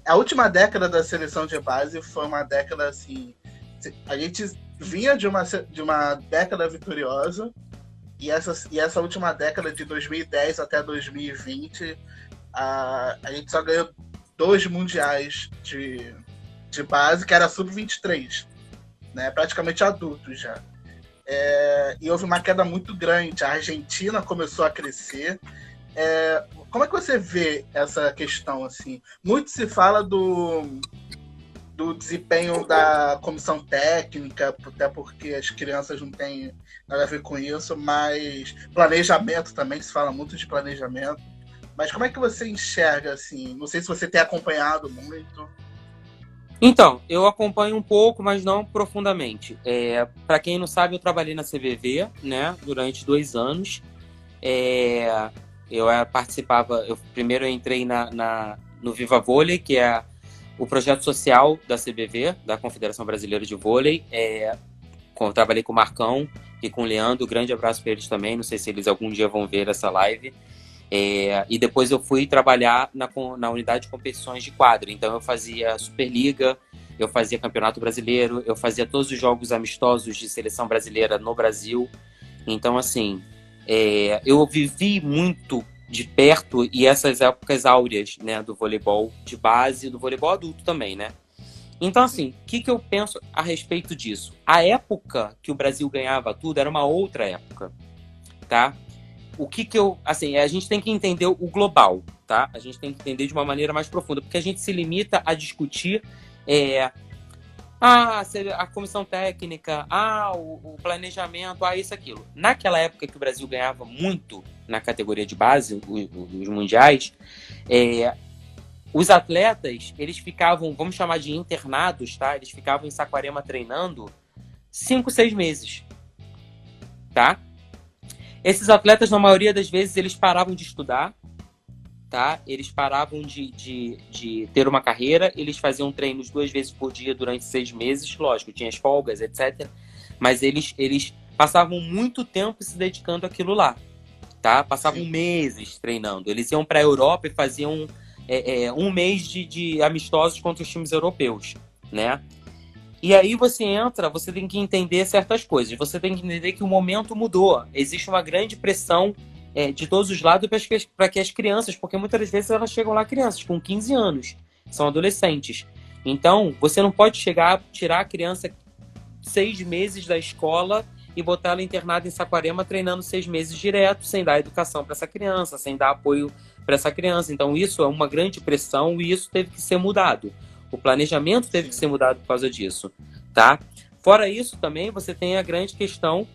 a última década da seleção de base foi uma década assim. A gente vinha de uma década vitoriosa, e essa última década de 2010 até 2020, a gente só ganhou 2 mundiais de base, que era sub-23, né? Praticamente adultos já. E houve uma queda muito grande. A Argentina começou a crescer. Como é que você vê essa questão? Assim? Muito se fala do desempenho da comissão técnica, até porque as crianças não têm nada a ver com isso, mas planejamento também, se fala muito de planejamento. Mas como é que você enxerga, assim? Não sei se você tem acompanhado muito. Então, eu acompanho um pouco, mas não profundamente. Para quem não sabe, eu trabalhei na CVV, né, durante 2 anos. Eu participava, primeiro eu entrei no Viva Vôlei, que é o projeto social da CBV, da Confederação Brasileira de Vôlei. Eu trabalhei com o Marcão e com o Leandro, grande abraço para eles também, não sei se eles algum dia vão ver essa live. E depois eu fui trabalhar na unidade de competições de quadro, então eu fazia Superliga, eu fazia Campeonato Brasileiro, eu fazia todos os jogos amistosos de seleção brasileira no Brasil. Então, assim, eu vivi muito de perto e essas épocas áureas, né, do voleibol de base, do voleibol adulto também, né? Então, assim, o que eu penso a respeito disso? A época que o Brasil ganhava tudo era uma outra época, tá? Assim, a gente tem que entender o global, tá? A gente tem que entender de uma maneira mais profunda, porque a gente se limita a discutir a comissão técnica, o planejamento, isso, aquilo. Naquela época que o Brasil ganhava muito na categoria de base, os mundiais, os atletas, eles ficavam, vamos chamar de internados, tá? Eles ficavam em Saquarema treinando 5, 6 meses, tá? Esses atletas, na maioria das vezes, eles paravam de estudar, tá? Eles paravam de ter uma carreira, eles faziam treinos 2 vezes por dia durante 6 meses, lógico, tinha as folgas, etc. Mas eles passavam muito tempo se dedicando àquilo lá, tá? Passavam meses treinando. Eles iam para a Europa e faziam 1 mês de amistosos contra os times europeus, né? E aí você tem que entender certas coisas. Você tem que entender que o momento mudou. Existe uma grande pressão de todos os lados para que as crianças, porque muitas das vezes elas chegam lá crianças com 15 anos, são adolescentes. Então, você não pode tirar a criança 6 meses da escola e botar ela internada em Saquarema treinando 6 meses direto, sem dar educação para essa criança, sem dar apoio para essa criança. Então, isso é uma grande pressão e isso teve que ser mudado. O planejamento teve que ser mudado por causa disso, tá? Fora isso, também você tem a grande questão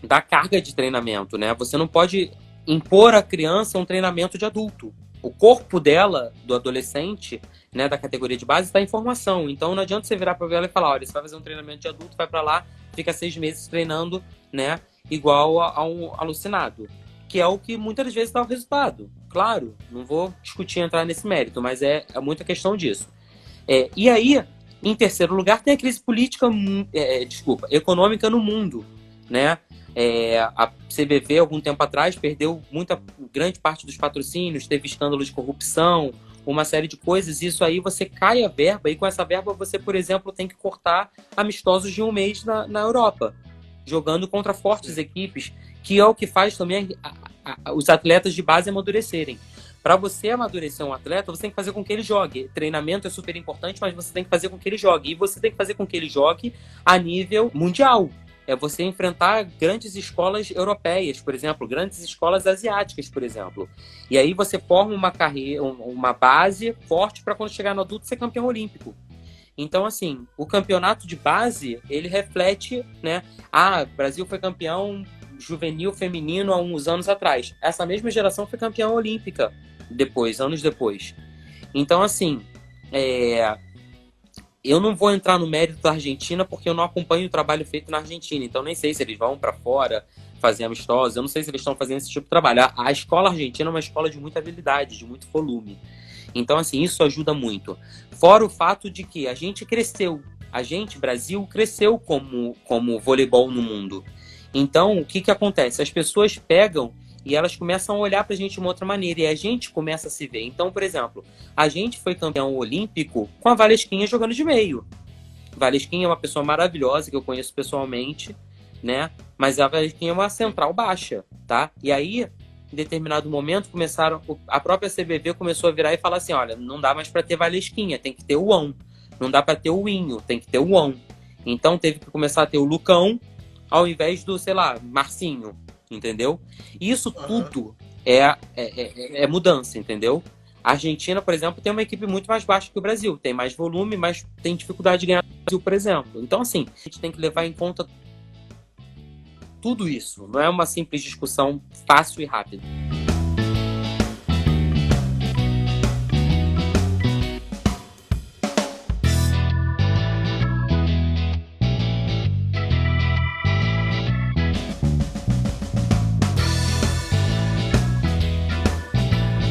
da carga de treinamento, né? Você não pode impor à criança um treinamento de adulto. O corpo dela, do adolescente, né, da categoria de base, está em formação. Então, não adianta você virar para ela e falar, olha, você vai fazer um treinamento de adulto, vai para lá, fica 6 meses treinando, né, igual a um alucinado. Que é o que muitas das vezes dá o resultado. Claro, não vou discutir, entrar nesse mérito, mas é muita questão disso. E aí, em terceiro lugar, tem a crise política, econômica no mundo, né? A CBV, algum tempo atrás, perdeu grande parte dos patrocínios, teve escândalo de corrupção, uma série de coisas. Isso aí você cai a verba, e com essa verba você, por exemplo, tem que cortar amistosos de 1 mês na Europa, jogando contra fortes equipes, que é o que faz também os atletas de base amadurecerem. Para você amadurecer um atleta, você tem que fazer com que ele jogue. Treinamento é super importante, mas você tem que fazer com que ele jogue. E você tem que fazer com que ele jogue a nível mundial. É você enfrentar grandes escolas europeias, por exemplo, grandes escolas asiáticas, por exemplo. E aí você forma uma carreira, uma base forte para quando chegar no adulto ser campeão olímpico. Então, assim, o campeonato de base, ele reflete, né? O Brasil foi campeão juvenil feminino há uns anos atrás. Essa mesma geração foi campeã olímpica anos depois. Então, assim, eu não vou entrar no mérito da Argentina porque eu não acompanho o trabalho feito na Argentina. Então, nem sei se eles vão para fora fazer amistosos. Eu não sei se eles estão fazendo esse tipo de trabalho. A escola argentina é uma escola de muita habilidade, de muito volume. Então, assim, isso ajuda muito. Fora o fato de que a gente cresceu. Brasil, cresceu como voleibol no mundo. Então, o que acontece? As pessoas pegam E elas começam a olhar pra gente de uma outra maneira. E a gente começa a se ver. Então, por exemplo, a gente foi campeão olímpico com a Valesquinha jogando de meio. Valesquinha é uma pessoa maravilhosa que eu conheço pessoalmente, né? Mas a Valesquinha é uma central baixa, tá? E aí, em determinado momento, a própria CBV começou a virar e falar assim, olha, não dá mais para ter Valesquinha, tem que ter o On. Não dá para ter o Inho, tem que ter o On. Então teve que começar a ter o Lucão ao invés do, sei lá, Marcinho, entendeu? Isso tudo é mudança, entendeu? A Argentina, por exemplo, tem uma equipe muito mais baixa que o Brasil. Tem mais volume, mas tem dificuldade de ganhar do Brasil, por exemplo. Então, assim, a gente tem que levar em conta tudo isso. Não é uma simples discussão fácil e rápida.